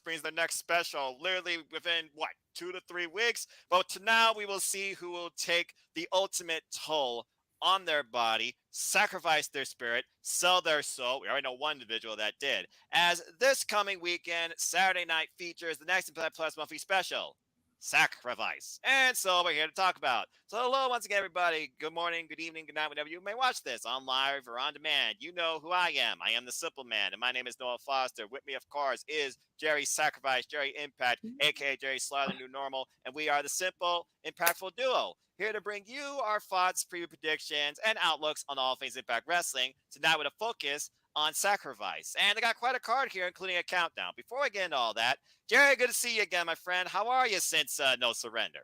brings their next special literally within, 2 to 3 weeks. But to now, we will see who will take the ultimate toll on their body, sacrifice their spirit, sell their soul. We already know one individual that did. As this coming weekend, Saturday night features the next Impact Plus monthly special, Sacrifice. And so we're here to talk about. So hello once again, everybody. Good morning, good evening, good night, whenever you may watch this on live or on demand. You know who I am. I am the Simple Man, and my name is Noah Foster. With me, of course, is Jerry Sacrifice, Jerry Impact, aka Jerry Slaughter, New Normal, and we are the Simple, Impactful Duo. Here to bring you our thoughts, preview predictions, and outlooks on all things Impact Wrestling. Tonight with a focus on Sacrifice. And I got quite a card here, including a countdown. Before I get into all that, Jerry, good to see you again, my friend. How are you since No Surrender?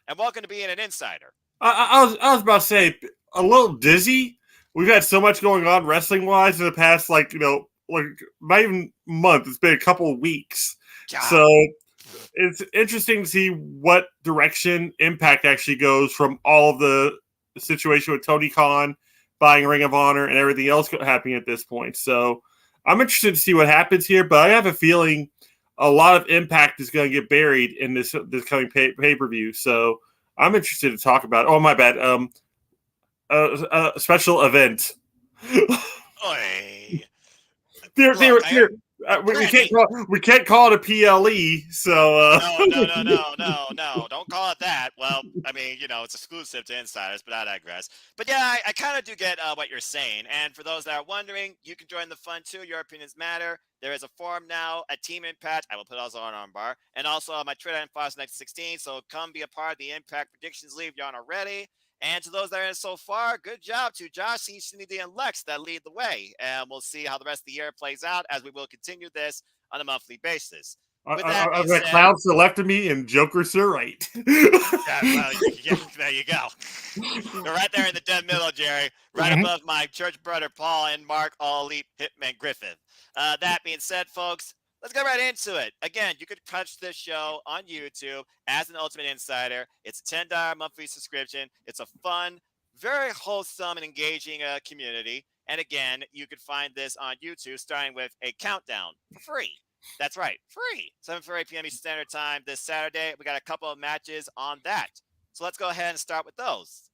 And welcome to being an insider. I was about to say a little dizzy. We've had so much going on wrestling wise in the past, not even month. It's been a couple of weeks, God. so it's interesting to see what direction Impact actually goes from all of the situation with Tony Khan buying Ring of Honor and everything else happening at this point. So I'm interested to see what happens here, but I have a feeling a lot of Impact is going to get buried in this coming pay-per-view. So I'm interested to talk about. Oh, my bad. A special event. Oy. There, Look, we can't call it a PLE. So no. Don't call it that. Well, I mean, it's exclusive to insiders, but I digress. But yeah, I kind of do get what you're saying. And for those that are wondering, you can join the fun too. Your opinions matter. There is a forum now at Team Impact. I will put also on armbar. And also on my Twitter and Fox Next 16. So come be a part of the Impact Predictions League if you aren't already. And to those that are in so far, good job to Josh, Cindy, and Lex that lead the way. And we'll see how the rest of the year plays out as we will continue this on a monthly basis. With that being I've got said, Cloud Select me and Joker Sir right. yeah, well, yeah, there you go. You're right there in the dead middle, Jerry. Right above my church brother Paul and Mark, all elite Hitman Griffith. That being said, folks, let's get right into it. Again, you could catch this show on YouTube as an Ultimate Insider. It's a $10 monthly subscription. It's a fun, very wholesome and engaging community. And again, you could find this on YouTube starting with a countdown for free. That's right, free. 7:48 p.m. Eastern Standard Time this Saturday. We got a couple of matches on that. So let's go ahead and start with those.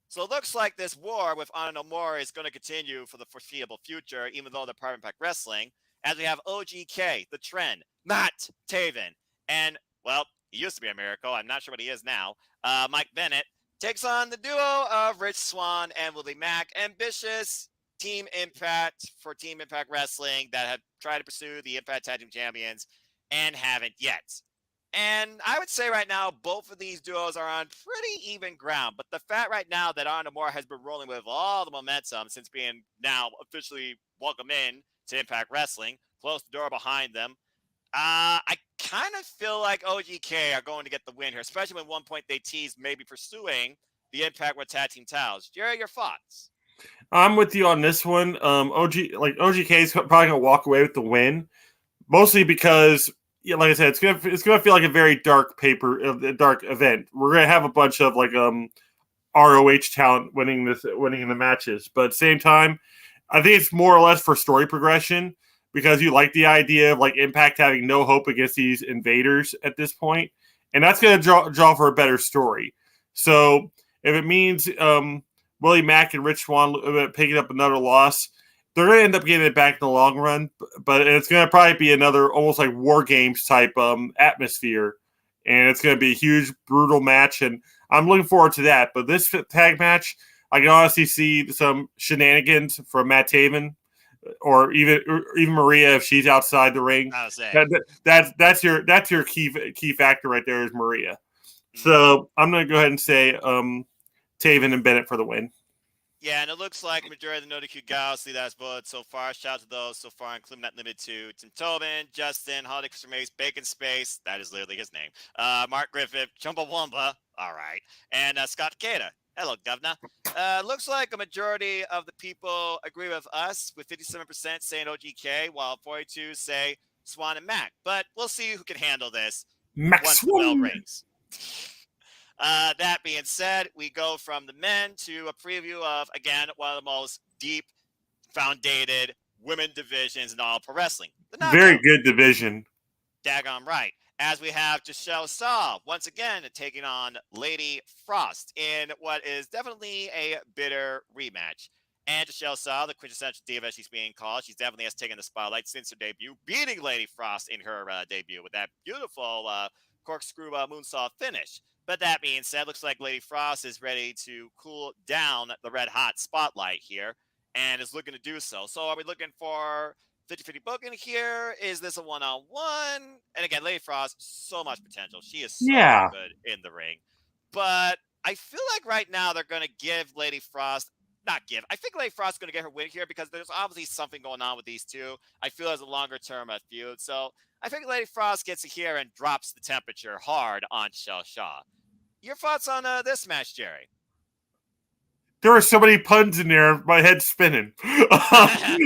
So it looks like this war with Honor No More is going to continue for the foreseeable future, even though they're part of Impact Wrestling, as we have OGK, The Trend, Matt Taven, and, well, he used to be a Miracle. I'm not sure what he is now. Mike Bennett takes on the duo of Rich Swann and Willie Mack. Ambitious Team Impact for Team Impact Wrestling that have tried to pursue the Impact Tag Team Champions and haven't yet. And I would say right now, both of these duos are on pretty even ground. But the fact right now that Honor Moore has been rolling with all the momentum since being now officially welcomed in to Impact Wrestling, closed the door behind them, I kind of feel like OGK are going to get the win here, especially when at one point they teased maybe pursuing the Impact with Tag Team titles. Jerry, your thoughts? I'm with you on this one. OGK is probably gonna walk away with the win, mostly because, yeah, like I said, it's gonna feel like a very dark dark event. We're gonna have a bunch of ROH talent winning in the matches, but at the same time, I think it's more or less for story progression because you like the idea of Impact having no hope against these invaders at this point, and that's gonna draw for a better story. So if it means Willie Mack and Rich Swann picking up another loss, they're going to end up getting it back in the long run. But it's going to probably be another almost like War Games type atmosphere. And it's going to be a huge, brutal match. And I'm looking forward to that. But this tag match, I can honestly see some shenanigans from Matt Taven or even Maria if she's outside the ring. That's your key factor right there is Maria. So I'm going to go ahead and say Taven and Bennett for the win. Yeah, and it looks like majority of the Noti Q gals see that as voted so far. Shout out to those so far, including that limited to Tim Tobin, Justin, Holiday Christopher Mace, Bacon Space, that is literally his name, Mark Griffith, Chumbawamba, all right, and Scott Takeda. Hello, Governor. Looks like a majority of the people agree with us, with 57% saying OGK, while 42% say Swan and Mac. But we'll see who can handle this once the bell rings. That being said, we go from the men to a preview of, again, one of the most deep, founded women divisions in all pro wrestling. Very good division. Daggone right. As we have Giselle Saw once again taking on Lady Frost in what is definitely a bitter rematch. And Giselle Saw, the quintessential diva she's being called, she's definitely has taken the spotlight since her debut, beating Lady Frost in her debut with that beautiful corkscrew moonsault finish. But that being said, looks like Lady Frost is ready to cool down the red hot spotlight here and is looking to do so. So are we looking for 50-50 booking here? Is this a one-on-one? And again, Lady Frost, so much potential. She is so Yeah. good in the ring. But I feel like right now they're going to give Lady Frost, not give, I think Lady Frost's going to get her win here because there's obviously something going on with these two. I feel as a longer-term feud. So I think Lady Frost gets it here and drops the temperature hard on Shell Shaw. Your thoughts on this match, Jerry? There were so many puns in there, my head's spinning. I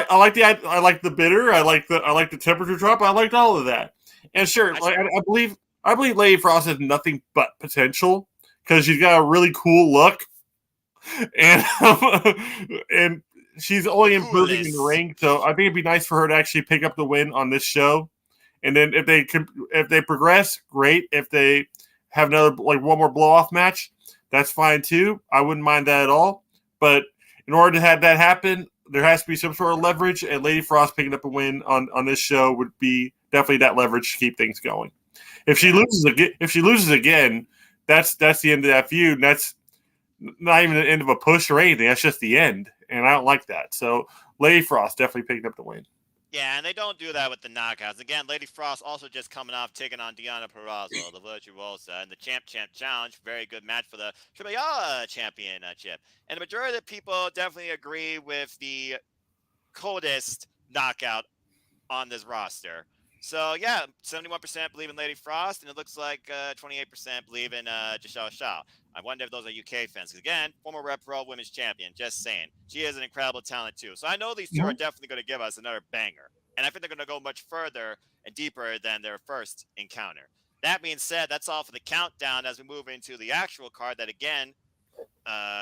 like the bitter, I like the temperature drop, I liked all of that. And sure, I believe Lady Frost has nothing but potential because she's got a really cool look, and and she's only improving in the ring. So I think it'd be nice for her to actually pick up the win on this show. And then if they progress, great. If they have another one more blow off match, that's fine too. I wouldn't mind that at all. But in order to have that happen, there has to be some sort of leverage, and Lady Frost picking up a win on this show would be definitely that leverage to keep things going. If she loses again, that's the end of that feud. And that's not even the end of a push or anything. That's just the end, and I don't like that. So Lady Frost definitely picking up the win. Yeah, and they don't do that with the knockouts. Again, Lady Frost also just coming off taking on Deonna Purrazzo, the Virtuosa, and the Champ Challenge. Very good match for the Triple Championship. And the majority of the people definitely agree with the coldest knockout on this roster. So, yeah, 71% believe in Lady Frost, and it looks like 28% believe in Giselle Shaw. I wonder if those are UK fans. Because, again, former Rep Pro Women's Champion, just saying. She is an incredible talent, too. So I know these two are definitely going to give us another banger. And I think they're going to go much further and deeper than their first encounter. That being said, that's all for the countdown as we move into the actual card that, again,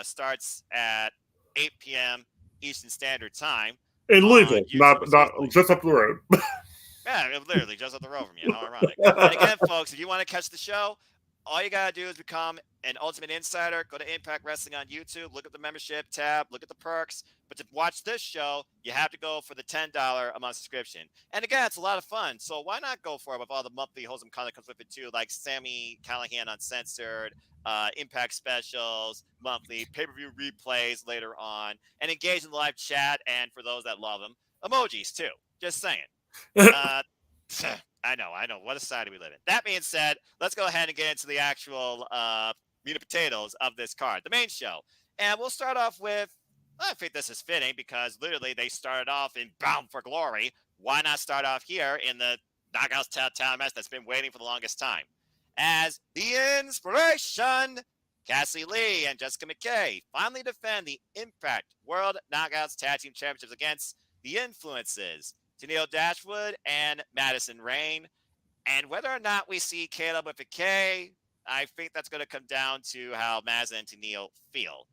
starts at 8 p.m. Eastern Standard Time. In Louisville, not just up the road. Yeah, literally just up the road from you. How ironic. And again, folks, if you want to catch the show, all you got to do is become an Ultimate Insider. Go to iMpact Wrestling on YouTube. Look at the membership tab. Look at the perks. But to watch this show, you have to go for the $10 a month subscription. And again, it's a lot of fun. So why not go for it with all the monthly wholesome content comes with it too, like Sammy Callahan Uncensored, Impact specials, monthly pay-per-view replays later on, and engage in the live chat. And for those that love them, emojis too. Just saying. I know. What a society we live in. That being said, let's go ahead and get into the actual meat and potatoes of this card, the main show. And we'll start off with, I think this is fitting because literally they started off in Bound for Glory. Why not start off here in the Knockouts Talent match that's been waiting for the longest time? As the Inspiration, Cassie Lee and Jessica McKay finally defend the Impact World Knockouts Tag Team Championships against the Influences, Tennille Dashwood and Madison Rayne. And whether or not we see Caleb with a K, I think that's going to come down to how Madison and Tennille feel.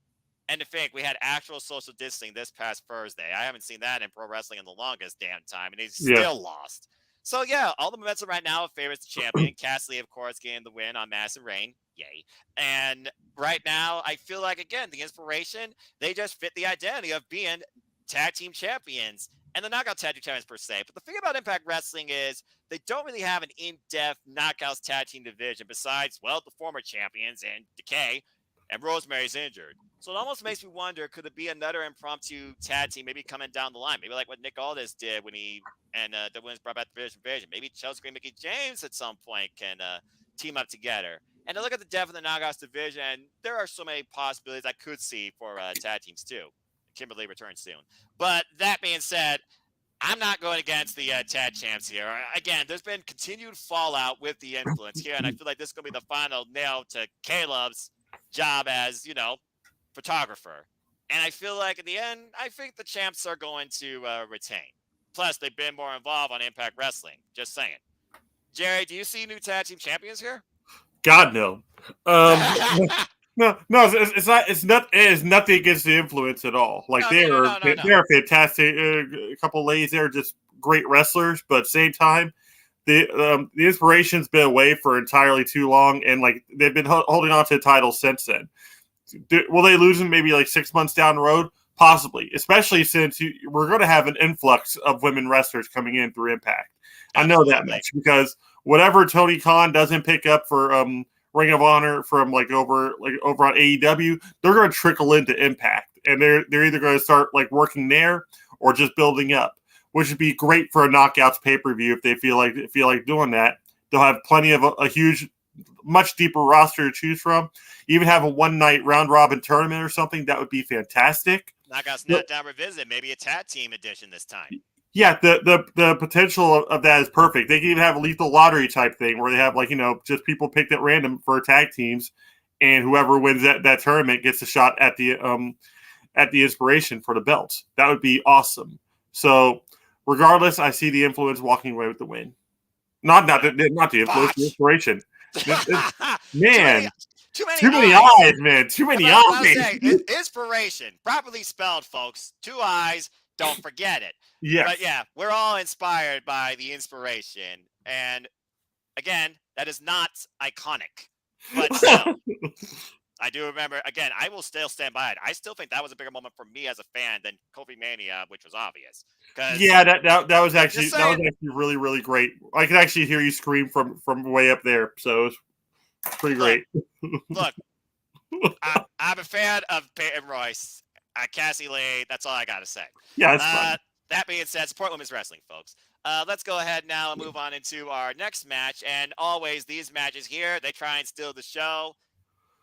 And to think, we had actual social distancing this past Thursday. I haven't seen that in pro wrestling in the longest damn time, and he's still lost. So, yeah, all the momentum right now favors the champion. Cassie, of course, getting the win on Madison Rayne. Yay. And right now, I feel like, again, the Inspiration, they just fit the identity of being tag team champions. And the Knockout Tag Team Champions per se. But the thing about Impact Wrestling is they don't really have an in-depth Knockouts Tag Team division besides, well, the former champions and Decay, and Rosemary's injured. So it almost makes me wonder, could it be another impromptu tag team maybe coming down the line? Maybe like what Nick Aldis did when he and the Wins brought back the Division. Maybe Chelsea and Mickey James at some point can team up together. And to look at the depth of the Knockouts division, there are so many possibilities I could see for tag teams too. Kimberly returns soon. But that being said, I'm not going against the tag champs here. Again, there's been continued fallout with the Influence here, and I feel like this is going to be the final nail to Caleb's job as, photographer. And I feel like in the end, I think the champs are going to retain. Plus, they've been more involved on Impact Wrestling. Just saying. Jerry, do you see new tag team champions here? God, no. No, it's not. It is nothing against the Influence at all. Like they're fantastic. A couple ladies there just great wrestlers, but at the same time, the inspiration's been away for entirely too long, and like they've been holding on to the title since then. Will they lose them maybe like 6 months down the road? Possibly, especially since we're going to have an influx of women wrestlers coming in through Impact. Absolutely. I know that much because whatever Tony Khan doesn't pick up for Ring of Honor from like over on AEW, they're going to trickle into Impact, and they're either going to start like working there or just building up, which would be great for a Knockouts pay-per-view if they feel like doing that. They'll have plenty of a huge, much deeper roster to choose from. Even have a one-night round-robin tournament or something, that would be fantastic. Knockouts Down Revisit, maybe a tag team edition this time. Yeah, the potential of that is perfect. They can even have a lethal lottery type thing where they have just people picked at random for tag teams, and whoever wins that tournament gets a shot at the inspiration for the belts. That would be awesome. So regardless, I see the Influence walking away with the win. Not the Influence, the inspiration. Man. Too many eyes, man. Too many eyes. Inspiration, properly spelled, folks. 2 eyes. Don't forget it. Yes. But yeah, we're all inspired by the inspiration. And again, that is not iconic. But still, I do remember, again, I will still stand by it. I still think that was a bigger moment for me as a fan than Kofi Mania, which was obvious. Yeah, that was actually really, really great. I could actually hear you scream from way up there. So it was pretty great. Look, I'm a fan of Peyton Royce. Cassie Lee, that's all I got to say. Yeah, that's fine. That being said, support women's wrestling, folks. Let's go ahead now and move on into our next match. And always, these matches here, they try and steal the show.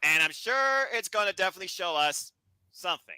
And I'm sure it's going to definitely show us something.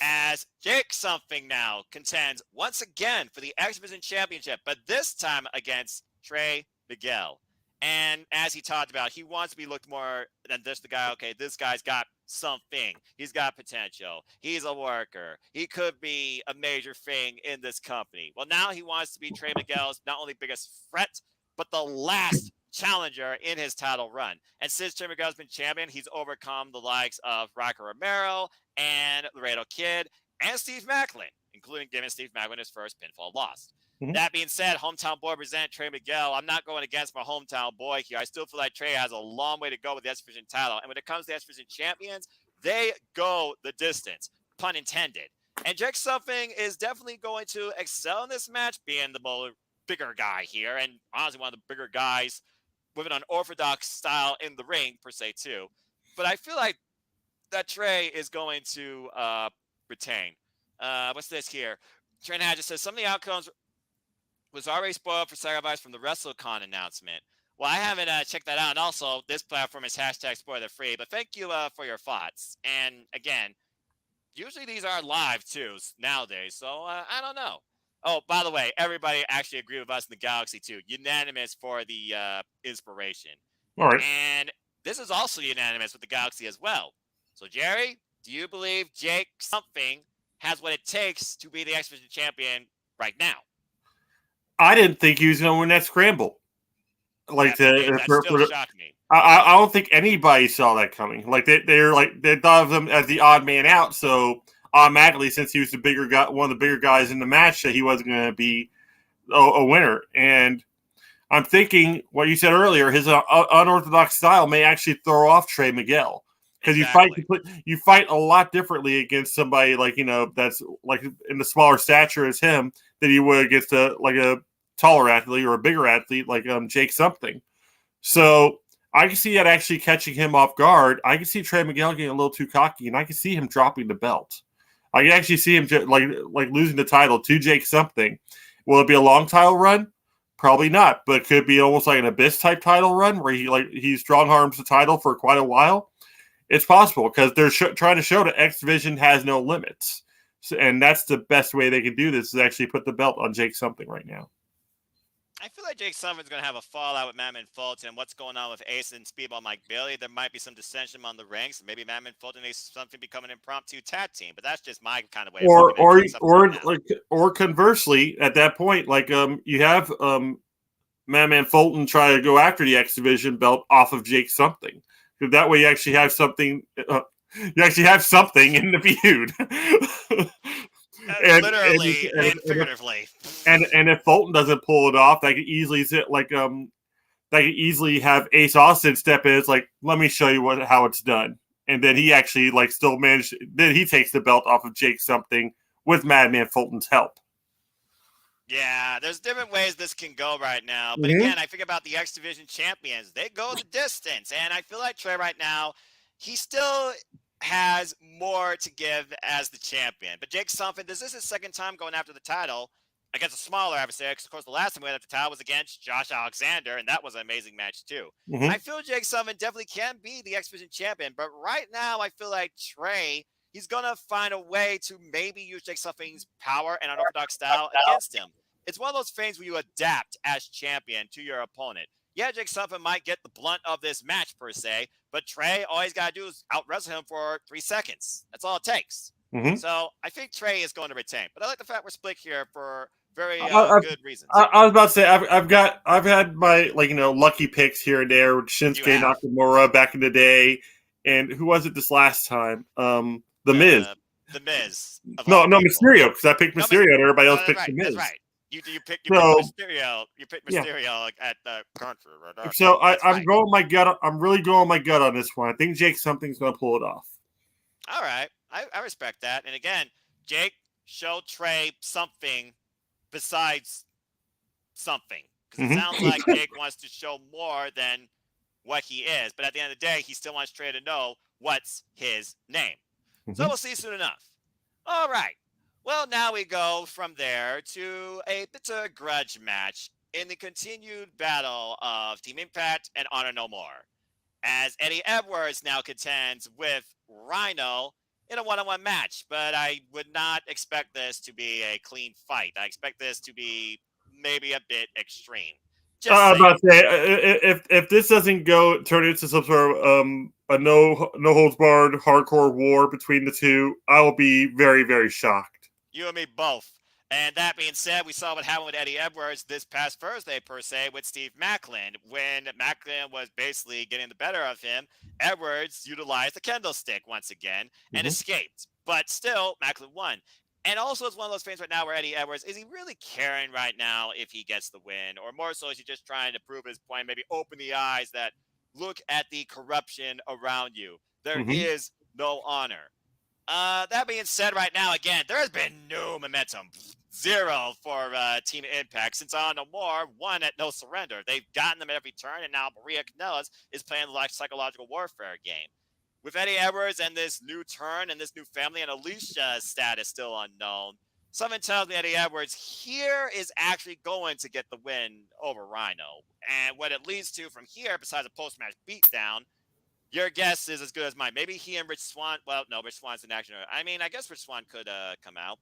As Jake Something now contends once again for the X Division Championship, but this time against Trey Miguel. And as he talked about, he wants to be looked more than just the guy, okay, this guy's got something. He's got potential. He's a worker. He could be a major thing in this company. Well, now he wants to be Trey Miguel's not only biggest threat, but the last challenger in his title run. And since Trey Miguel's been champion, he's overcome the likes of Rocker Romero and Laredo Kid and Steve Macklin, including giving Steve Macklin his first pinfall loss. Mm-hmm. That being said, hometown boy present Trey Miguel. I'm not going against my hometown boy here. I still feel like Trey has a long way to go with the X Division title. And when it comes to X Division champions, they go the distance, pun intended. And Jake Something is definitely going to excel in this match, being the bigger guy here, and honestly one of the bigger guys with an unorthodox style in the ring, per se, too. But I feel like that Trey is going to retain. What's this here? Trey just says, some of the outcomes was already spoiled for Sacrifice from the WrestleCon announcement. Well, I haven't checked that out. And also, this platform is #spoiler-free. But thank you for your thoughts. And again, usually these are live, too, nowadays. So I don't know. Oh, by the way, everybody actually agreed with us in the Galaxy, too. Unanimous for the inspiration. All right. And this is also unanimous with the Galaxy as well. So, Jerry, do you believe Jake Something has what it takes to be the X Division champion right now? I didn't think he was going to win that scramble. That still shocked me. I don't think anybody saw that coming. Like they thought of him as the odd man out. So automatically, since he was the bigger guy, one of the bigger guys in the match, that he wasn't going to be a winner. And I'm thinking what you said earlier, his unorthodox style may actually throw off Trey Miguel. Because you fight a lot differently against somebody that's like in the smaller stature as him than you would against a taller athlete or a bigger athlete like Jake Something. So I can see that actually catching him off guard. I can see Trey Miguel getting a little too cocky, and I can see him dropping the belt. I can actually see him like losing the title to Jake Something. Will it be a long title run? Probably not, but it could be almost like an Abyss type title run where he strong arms the title for quite a while. It's possible because they're trying to show that X Division has no limits. So, and that's the best way they can do this is actually put the belt on Jake Something right now. I feel like Jake Something's going to have a fallout with Madman Fulton. What's going on with Ace and Speedball Mike Bailey? There might be some dissension on the ranks. Maybe Madman Fulton and Ace Something become an impromptu tag team, but that's just my kind of way of or conversely, at that point, you have Madman Fulton try to go after the X Division belt off of Jake Something. That way, you actually have something. You actually have something in the feud. Literally and figuratively. And if Fulton doesn't pull it off, they could easily have Ace Austin step in. It's like, let me show you how it's done, and then he actually still managed. Then he takes the belt off of Jake something with Madman Fulton's help. Yeah, there's different ways this can go right now. But again, I think about the X Division champions. They go the distance. And I feel like Trey right now, he still has more to give as the champion. But Jake Something, this is his second time going after the title against a smaller adversary. Because, of course, the last time we went after the title was against Josh Alexander, and that was an amazing match, too. I feel Jake Something definitely can be the X Division champion. But right now, I feel like Trey, he's going to find a way to maybe use Jake Something's power and unorthodox style against him. It's one of those things where you adapt as champion to your opponent. Yeah, Jake Something might get the blunt of this match, per se, but Trey, all he's got to do is out-wrestle him for 3 seconds. That's all it takes. So I think Trey is going to retain. But I like the fact we're split here for very good reasons. I was about to say, I've had my lucky picks here and there with Shinsuke Nakamura back in the day. And who was it this last time? The Miz. The Miz. No, Mysterio, because I picked Mysterio and everybody else picked The Miz. That's right. You picked Mysterio. You picked Mysterio at the country. So I'm going my gut. I'm really going my gut on this one. I think Jake Something's going to pull it off. All right, I respect that. And again, Jake showed Trey something besides something, because it sounds like Jake wants to show more than what he is. But at the end of the day, he still wants Trey to know what's his name. So we'll see soon enough. All right. Well, now we go from there to a bitter grudge match in the continued battle of Team Impact and Honor No More, as Eddie Edwards now contends with Rhino in a one-on-one match. But I would not expect this to be a clean fight. I expect this to be maybe a bit extreme. I was about to say, if this doesn't turn into some sort of a no holds barred hardcore war between the two, I will be very, very shocked. You and me both. And that being said, we saw what happened with Eddie Edwards this past Thursday, per se, with Steve Macklin. When Macklin was basically getting the better of him, Edwards utilized the kendo stick once again and escaped. But still, Macklin won. And also, it's one of those things right now where Eddie Edwards, is he really caring right now if he gets the win? Or more so, is he just trying to prove his point, maybe open the eyes that look at the corruption around you? There is no honor. That being said, right now, again, there has been no momentum. Zero for Team Impact since On No More won at No Surrender. They've gotten them at every turn, and now Maria Kanellis is playing the psychological warfare game. With Eddie Edwards and this new turn and this new family and Alicia's status still unknown, something tells me Eddie Edwards here is actually going to get the win over Rhino. And what it leads to from here, besides a post-match beatdown, your guess is as good as mine. Maybe he and Rich Swann. Well, no, Rich Swann's in action. I mean, I guess Rich Swann could come out.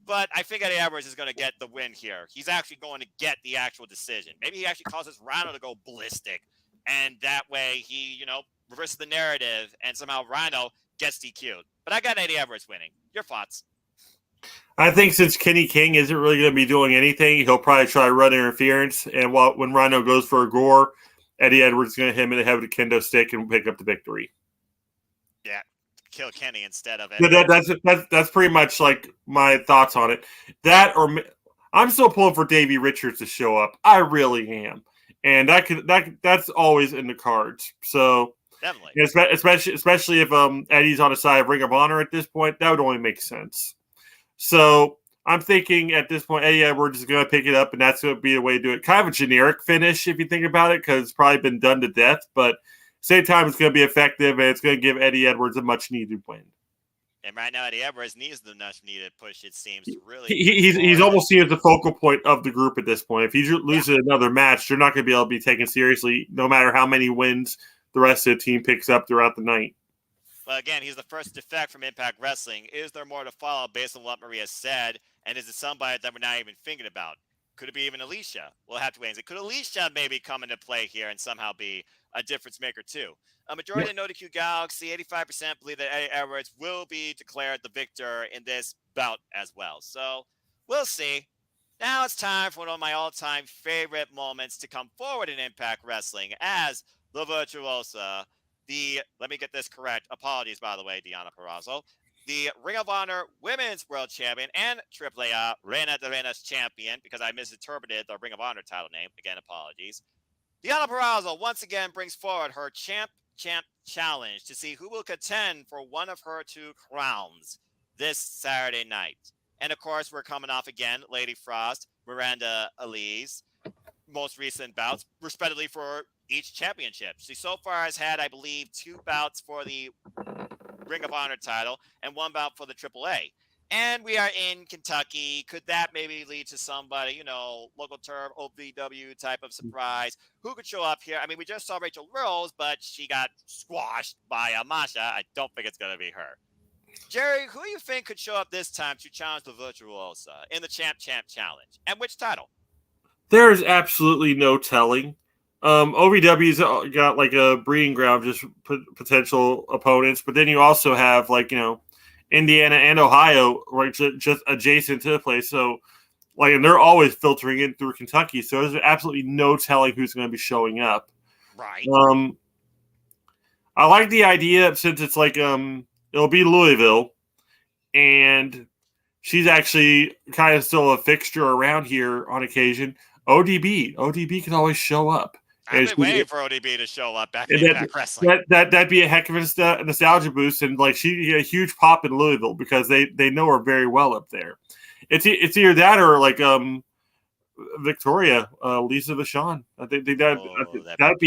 But I think Eddie Edwards is going to get the win here. He's actually going to get the actual decision. Maybe he actually causes Rhino to go ballistic. And that way he, reverses the narrative and somehow Rhino gets DQ'd. But I got Eddie Edwards winning. Your thoughts? I think since Kenny King isn't really going to be doing anything, he'll probably try to run interference. And when Rhino goes for a gore, Eddie Edwards is going to hit him in the head with a kendo stick and pick up the victory. Yeah, kill Kenny instead of Eddie. That's pretty much like my thoughts on it. That or I'm still pulling for Davey Richards to show up. I really am, and that's always in the cards. So definitely, especially if Eddie's on the side of Ring of Honor at this point, that would only make sense. So I'm thinking at this point, Eddie Edwards is going to pick it up, and that's going to be the way to do it. Kind of a generic finish if you think about it, because it's probably been done to death. But same time, it's going to be effective, and it's going to give Eddie Edwards a much-needed win. And right now, Eddie Edwards needs the much-needed push, it seems, to really... He's almost seen as the focal point of the group at this point. If he loses another match, they're not going to be able to be taken seriously, no matter how many wins the rest of the team picks up throughout the night. Well, again, he's the first defect from Impact Wrestling. Is there more to follow based on what Maria said? And is it somebody that we're not even thinking about? Could it be even Alicia? We'll have to wait and see. Could Alicia maybe come into play here and somehow be a difference maker too? A majority of NoDQ Galaxy, 85% believe that Eddie Edwards will be declared the victor in this bout as well. So we'll see. Now it's time for one of my all-time favorite moments to come forward in Impact Wrestling as the Virtuosa, let me get this correct. Apologies, by the way, Deonna Purrazzo. the Ring of Honor Women's World Champion and AAA Reina de Reinas Champion, because I misinterpreted the Ring of Honor title name. Again, apologies. Deonna Purrazzo once again brings forward her Champ Challenge to see who will contend for one of her 2 crowns this Saturday night. And of course, we're coming off again Lady Frost, Miranda Elise, most recent bouts, respectively, for each championship. She so far has had, I believe, 2 bouts for the Ring of Honor title and 1 bout for the AAA. And we are in Kentucky. Could that maybe lead to somebody, local term, OVW type of surprise? Who could show up here? I mean, we just saw Rachel Rose, but she got squashed by Masha. I don't think it's going to be her. Jerry, who do you think could show up this time to challenge the Virtuosa in the Champ Challenge? And which title? There is absolutely no telling. OVW's got like a breeding ground of just potential opponents, but then you also have Indiana and Ohio right just adjacent to the place. So and they're always filtering in through Kentucky. So there's absolutely no telling who's going to be showing up. Right. I like the idea since it's it'll be Louisville, and she's actually kind of still a fixture around here on occasion. ODB can always show up. I've been waiting for ODB to show up back in Impact Wrestling. That'd be a heck of a nostalgia boost, and she get a huge pop in Louisville because they know her very well up there. It's either that or Victoria, Lisa Vachon. I think that'd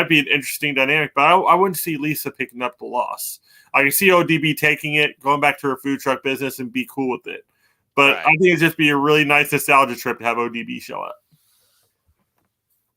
be an interesting dynamic. But I wouldn't see Lisa picking up the loss. I can see ODB taking it, going back to her food truck business, and be cool with it. But right. I think it'd just be a really nice nostalgia trip to have ODB show up.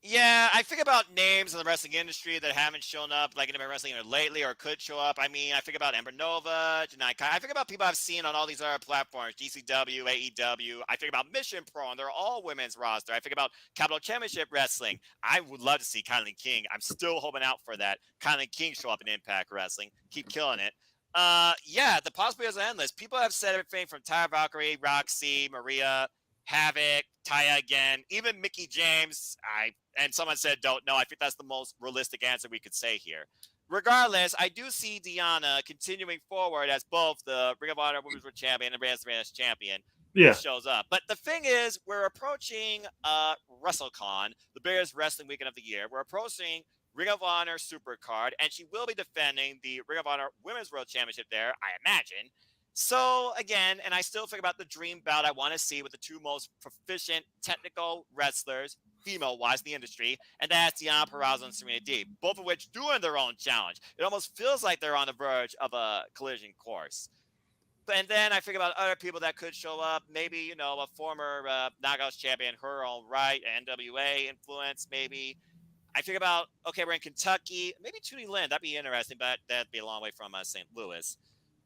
Yeah, I think about names in the wrestling industry that haven't shown up in Impact Wrestling lately or could show up. I mean, I think about Ember Nova, Janai Kai. I think about people I've seen on all these other platforms, GCW, AEW. I think about Mission Pro, and they're all women's roster. I think about Capital Championship Wrestling. I would love to see Kylie King. I'm still hoping out for that. Kylie King show up in Impact Wrestling. Keep killing it. Yeah, the possibilities are endless. People have said everything from Tyra Valkyrie, Roxy, Maria, Havoc, Taya again, even Mickie James. And someone said don't know. I think that's the most realistic answer we could say here. Regardless, I do see Deonna continuing forward as both the Ring of Honor Women's World Champion and the Women's Champion. Yeah, shows up. But the thing is, we're approaching WrestleCon, the biggest wrestling weekend of the year. We're approaching Ring of Honor Supercard, and she will be defending the Ring of Honor Women's World Championship there, I imagine. So, again, and I still think about the dream bout I want to see with the 2 most proficient technical wrestlers, female-wise, in the industry, and that's Deonna Purrazzo and Serena Deeb, both of which doing their own challenge. It almost feels like they're on the verge of a collision course. And then I think about other people that could show up. Maybe, a former Knockouts champion, her own right, NWA influence, maybe. I think about, okay, we're in Kentucky. Maybe Tootie Lynn. That'd be interesting, but that'd be a long way from St. Louis.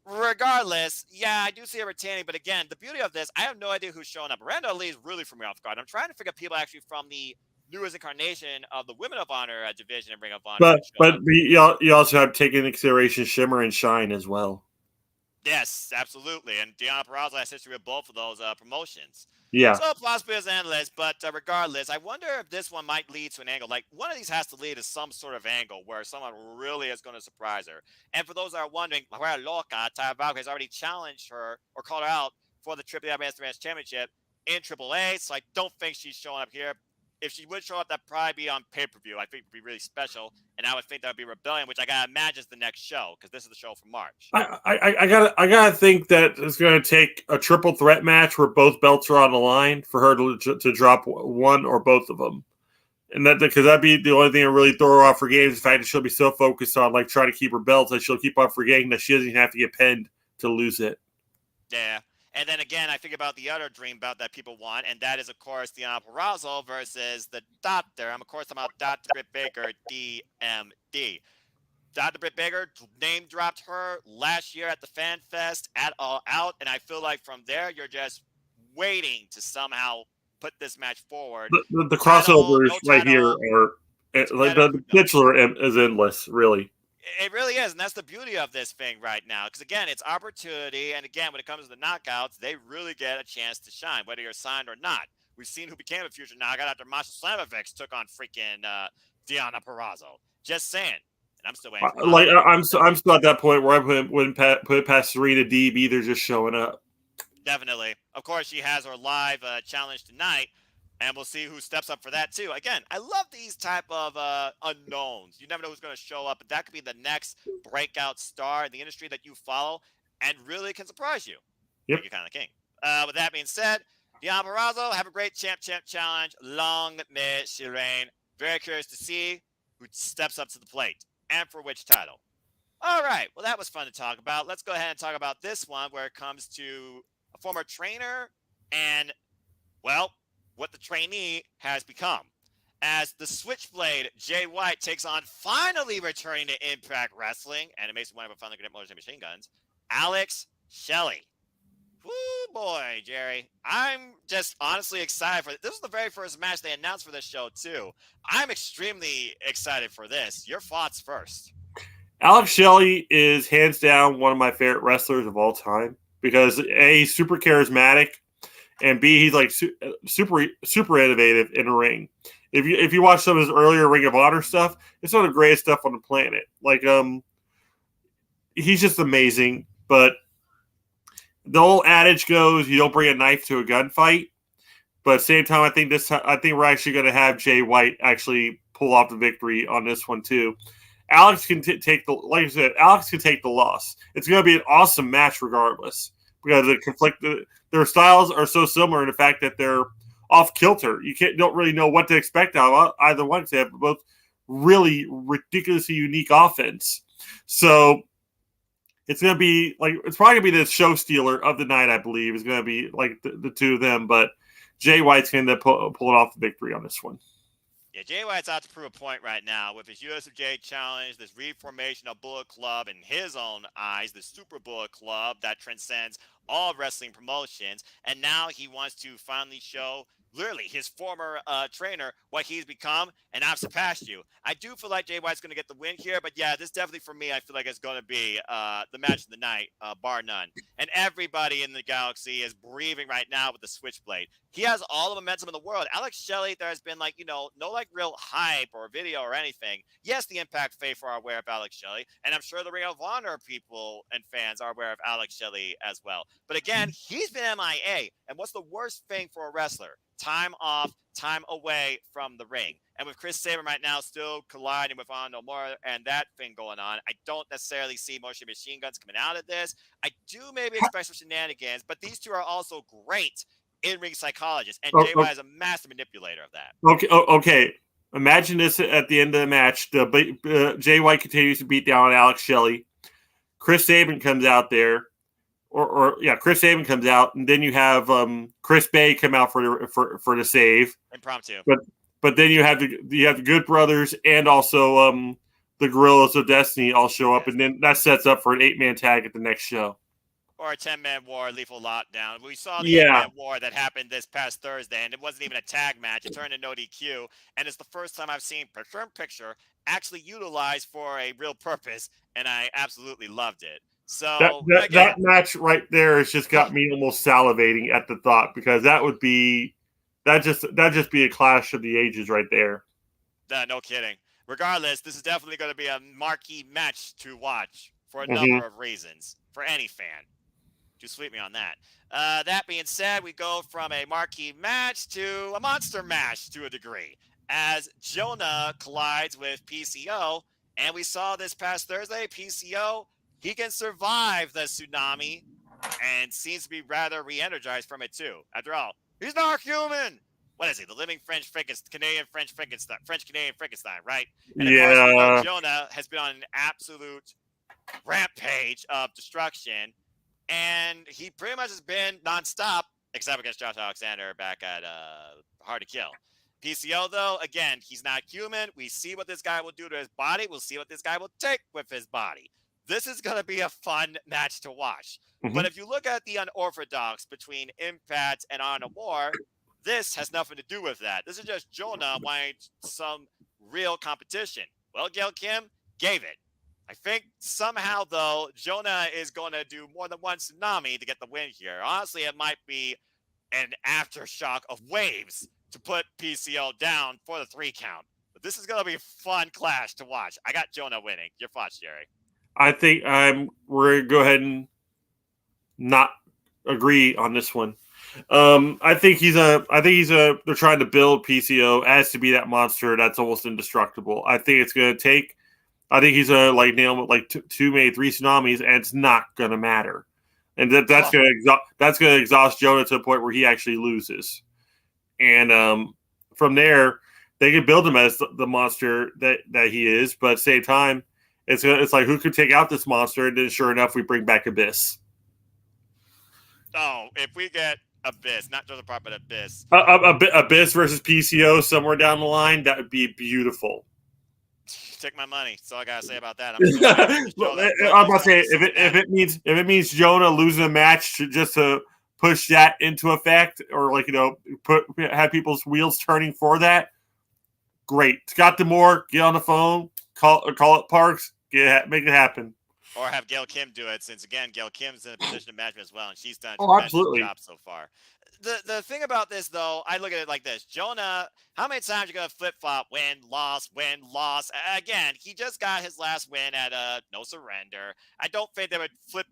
Regardless, yeah, I do see her retaining. But again, the beauty of this, I have no idea who's showing up. Miranda Elise really threw me off guard. I'm trying to figure out people actually from the newest incarnation of the Women of Honor division and Ring of Honor. But you also have to take into consideration Shimmer and Shine as well. Yes, absolutely. And Deonna Purrazzo has history with both of those promotions. Yeah. So possibilities endless, but regardless, I wonder if this one might lead to an angle. One of these has to lead to some sort of angle where someone really is going to surprise her. And for those that are wondering, Maria Loca, Tyra Valkyrie has already challenged her or called her out for the AAA Women's Championship in AAA. So I don't think she's showing up here. If she would show up, that'd probably be on pay-per-view. I think it would be really special, and I would think that would be Rebellion, which I gotta imagine is the next show because this is the show for March. I gotta think that it's going to take a triple threat match where both belts are on the line for her to drop one or both of them, and that because that'd be the only thing that really throw her off her game. Is the fact that she'll be so focused on trying to keep her belts that she'll keep on forgetting that she doesn't even have to get pinned to lose it. Yeah. And then again, I think about the other dream bout that people want, and that is, of course, Deonna Purrazzo versus the Doctor. I'm, of course, talking about Dr. Britt Baker, DMD. Dr. Britt Baker name dropped her last year at the Fan Fest at All Out, and I feel like from there, you're just waiting to somehow put this match forward. The crossovers right here are the potential is endless, really. It really is, and that's the beauty of this thing right now. Because, again, it's opportunity, and, again, when it comes to the knockouts, they really get a chance to shine, whether you're signed or not. We've seen who became a future knockout after Masha Slamovich took on freaking Deonna Purrazzo. Just saying. I'm still waiting for mine. I'm still at that point where I wouldn't put it past Serena Deeb either, just showing up. Definitely. Of course, she has her live challenge tonight, and we'll see who steps up for that too. Again, I love these type of unknowns. You never know who's going to show up, but that could be the next breakout star in the industry that you follow, and really can surprise you. Yep. Make you kind of king. With that being said, Dion Barrazo, have a great champ challenge. Long may she reign. Very curious to see who steps up to the plate and for which title. All right. Well, that was fun to talk about. Let's go ahead and talk about this one where it comes to a former trainer and, well, what the trainee has become. As the Switchblade, Jay White takes on finally returning to Impact Wrestling, and it makes me want to finally get Motors and Machine Guns, Alex Shelley. Woo, boy, Jerry. I'm just honestly excited for this. This is the very first match they announced for this show, too. I'm extremely excited for this. Your thoughts first. Alex Shelley is hands down one of my favorite wrestlers of all time because A, he's super charismatic, and B, he's like super innovative in a ring. If you watch some of his earlier Ring of Honor stuff, it's one of the greatest stuff on the planet. Like he's just amazing. But the old adage goes, you don't bring a knife to a gunfight. But at the same time, I think we're actually going to have Jay White actually pull off the victory on this one too. Alex can take like I said, Alex can take the loss. It's going to be an awesome match regardless because their styles are so similar in the fact that they're off kilter. You don't really know what to expect out of either one because they have both really ridiculously unique offense. So it's going to be it's probably going to be the show stealer of the night, I believe, is going to be like the two of them. But Jay White's going to pull off the victory on this one. Yeah, Jay White's out to prove a point right now with his USFJ challenge, this reformation of Bullet Club in his own eyes, the Super Bullet Club that transcends all wrestling promotions. And now he wants to finally show literally his former trainer what he's become, and I've surpassed you. I do feel like Jay White's going to get the win here, but yeah, this definitely for me, I feel like it's going to be the match of the night, bar none. And everybody in the galaxy is breathing right now with the Switchblade. He has all the momentum in the world. Alex Shelley, there has been no real hype or video or anything. Yes, the Impact faithful are aware of Alex Shelley, and I'm sure the Ring of Honor people and fans are aware of Alex Shelley as well. But again, he's been MIA, and what's the worst thing for a wrestler? Time off, time away from the ring. And with Chris Sabin right now still colliding with No More and that thing going on, I don't necessarily see Motion Machine Guns coming out of this. I do maybe expect some shenanigans, but these two are also great in-ring psychologists, and Jay White is a master manipulator of that. Okay. Imagine this at the end of the match. Jay White continues to beat down Alex Shelley. Chris Sabin comes out there. Chris Sabin comes out, and then you have Chris Bay come out for the save. Impromptu. But then you have the Good Brothers and also the Guerrillas of Destiny all show up, and then that sets up for an 8-man tag at the next show. Or a 10-man war, lethal lockdown. We saw the 8-man war that happened this past Thursday, and it wasn't even a tag match. It turned to no DQ, and it's the first time I've seen picture-in-picture actually utilized for a real purpose, and I absolutely loved it. So that match right there has just got me almost salivating at the thought because that'd just be a clash of the ages right there. No kidding. Regardless, this is definitely going to be a marquee match to watch for a number of reasons for any fan. Just sweep me on that. That being said, we go from a marquee match to a monster match to a degree as Jonah collides with PCO, and we saw this past Thursday, PCO. He can survive the tsunami and seems to be rather re-energized from it, too. After all, he's not human. What is he? The living Canadian Frankenstein, right? And of course, Jonah has been on an absolute rampage of destruction, and he pretty much has been nonstop, except against Josh Alexander back at Hard to Kill. PCO, though, again, he's not human. We see what this guy will do to his body. We'll see what this guy will take with his body. This is going to be a fun match to watch. But if you look at the unorthodox between Impact and No More, this has nothing to do with that. This is just Jonah wanting some real competition. Well, Gail Kim gave it. I think somehow, though, Jonah is going to do more than one tsunami to get the win here. Honestly, it might be an aftershock of waves to put PCO down for the 3 count. But This is going to be a fun clash to watch. I got Jonah winning. Your thoughts, Jerry? I think we're gonna go ahead and not agree on this one. I think they're trying to build PCO as to be that monster that's almost indestructible. I think it's gonna take. I think he's a nail him with two, maybe three tsunamis, and it's not gonna matter. And that's gonna exhaust Jonah to a point where he actually loses. And from there, they can build him as the monster that he is, but at the same time, it's like who could take out this monster? And then, sure enough, we bring back Abyss. Oh, if we get Abyss, not just a prop, but Abyss. Abyss versus PCO somewhere down the line, that would be beautiful. Take my money. That's all I gotta say about that. I'm about to say if it means Jonah losing a match just to push that into effect, or have people's wheels turning for that. Great, Scott D'Amore, get on the phone, call it Parks, make it happen. Or have Gail Kim do it, since again Gail Kim's in a position of management as well, and she's done a absolutely job so far. The thing about this, though, I look at it like this: Jonah, how many times are you gonna flip flop, win, loss? Again, he just got his last win at No Surrender. I don't think they would flip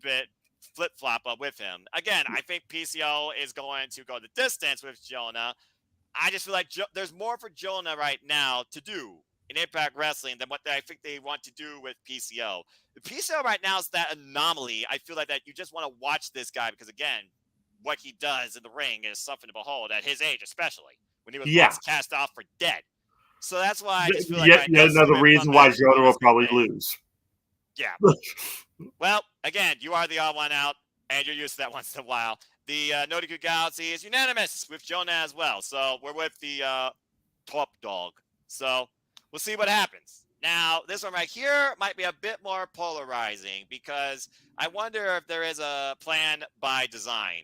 flop with him. Again, I think PCO is going to go the distance with Jonah. I just feel like there's more for Jonah right now to do in Impact Wrestling than what I think they want to do with PCO. The PCO right now is that anomaly. I feel like that you just want to watch this guy because, again, what he does in the ring is something to behold at his age, especially when he was once cast off for dead. So that's why I just feel like another reason why Jonah will probably lose. Yeah. Well, again, you are the odd one out, and you're used to that once in a while. The Notiku Galaxy is unanimous with Jonah as well. So we're with the top dog. So we'll see what happens. Now, this one right here might be a bit more polarizing because I wonder if there is a plan by design.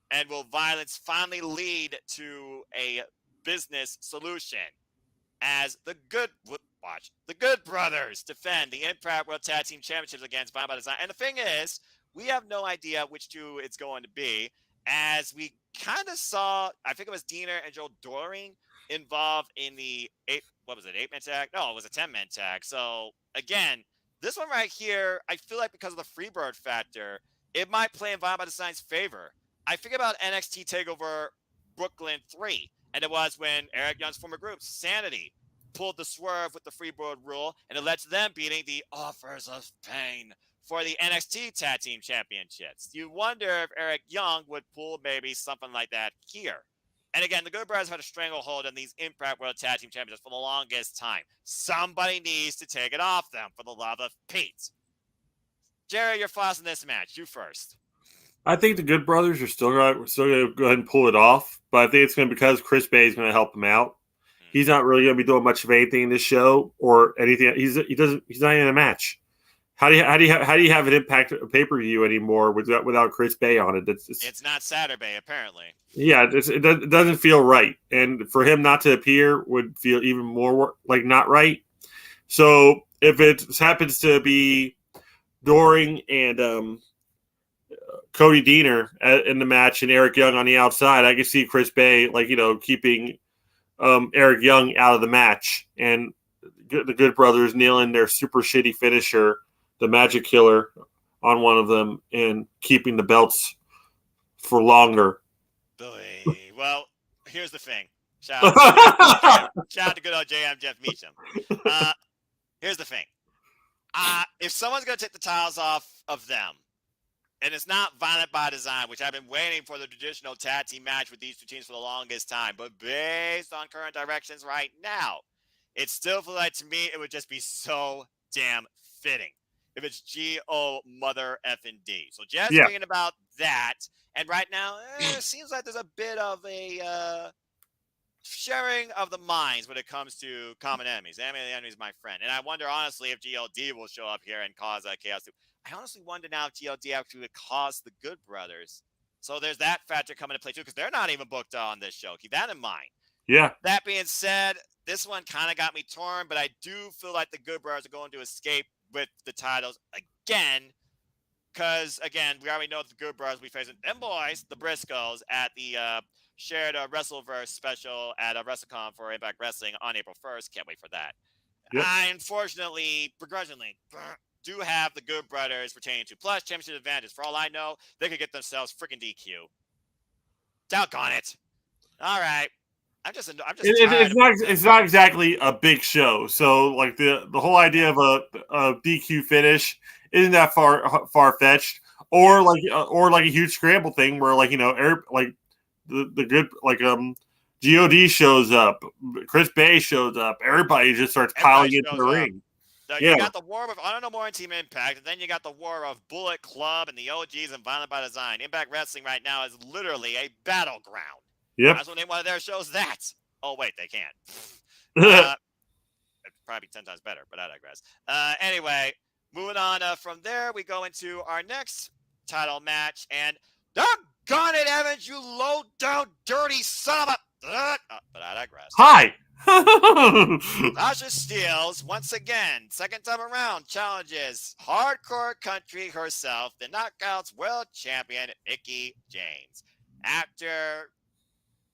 And will violence finally lead to a business solution as the Good Brothers defend the Impact World Tag Team Championships against Violence by Design? And the thing is, we have no idea which two it's going to be, as we kind of saw, I think it was Diener and Joe Doring involved in the 8-man tag? No, it was a 10-man tag. So, again, this one right here, I feel like because of the Freebird factor, it might play in Violence by Design's favor. I think about NXT TakeOver Brooklyn 3, and it was when Eric Young's former group, Sanity, pulled the swerve with the Freebird rule, and it led to them beating the Authors of Pain for the NXT Tag Team Championships. You wonder if Eric Young would pull maybe something like that here. And again, the Good Brothers had a stranglehold on these Impact World Tag Team Championships for the longest time. Somebody needs to take it off them, for the love of Pete. Jerry, your thoughts on this match? You first. I think the Good Brothers are still going to go ahead and pull it off, but I think it's going to be because Chris Bay is going to help him out. He's not really going to be doing much of anything in this show or anything. He's not even in a match. How do you have an Impact pay-per-view anymore without Chris Bay on it? It's not Saturday, apparently. Yeah, it doesn't feel right, and for him not to appear would feel even more like not right. So if it happens to be Doring and Cody Diener in the match and Eric Young on the outside, I can see Chris Bay keeping Eric Young out of the match, and the Good Brothers nailing their super shitty finisher, the Magic Killer, on one of them and keeping the belts for longer. Well, here's the thing. Shout out to good old JM Jeff Meacham. Here's the thing. If someone's going to take the titles off of them, and it's not Violent by Design, which I've been waiting for the traditional tag team match with these two teams for the longest time, but based on current directions right now, it still feels like, to me, it would just be so damn fitting if it's G-O mother F&D. So just thinking about that, and right now, it seems like there's a bit of a sharing of the minds when it comes to common enemies. The enemy is my friend. And I wonder, honestly, if GLD will show up here and cause chaos too. I honestly wonder now if GLD actually would cause the Good Brothers. So there's that factor coming into play too, because they're not even booked on this show. Keep that in mind. Yeah. That being said, this one kind of got me torn, but I do feel like the Good Brothers are going to escape with the titles again. Because, again, we already know the Good Brothers will be facing them boys, the Briscoes, at the shared a Wrestleverse special at a WrestleCon for Impact Wrestling on April 1st. Can't wait for that. Yep. I, unfortunately, begrudgingly, do have the Good Brothers retaining 2+ championship advantages. For all I know, they could get themselves freaking DQ. Doggone it. All right. I'm just tired. It's not exactly a big show, so like the whole idea of a DQ finish isn't that far fetched, or like a huge scramble thing where like like the good like God shows up, Chris Bay shows up, everybody just starts piling into the ring. You got the war of Honor No More and Team Impact, and then you got the war of Bullet Club and the OGs and Violent by Design. Impact Wrestling right now is literally a battleground. Yep. That's what name one of their shows that. Oh, wait, they can't. It'd probably be 10 times better, but I digress. Anyway, moving on from there, we go into our next title match, and doggone it, Evans, you low-down, dirty son of a... but I digress. Hi! Tasha Steelz, once again, second time around, challenges Hardcore Country herself, the Knockouts World Champion, Mickie James. After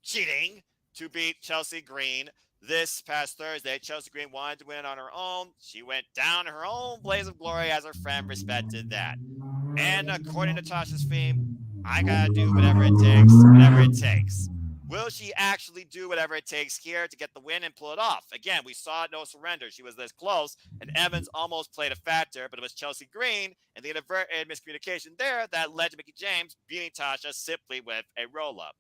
cheating to beat Chelsea Green this past Thursday, Chelsea Green wanted to win on her own. She went down her own blaze of glory as her friend respected that. And according to Tasha's theme, I gotta do whatever it takes. Will she actually do whatever it takes here to get the win and pull it off? Again, we saw no surrender. She was this close, and Evans almost played a factor, but it was Chelsea Green and the inadvertent miscommunication there that led to Mickie James beating Tasha simply with a roll-up.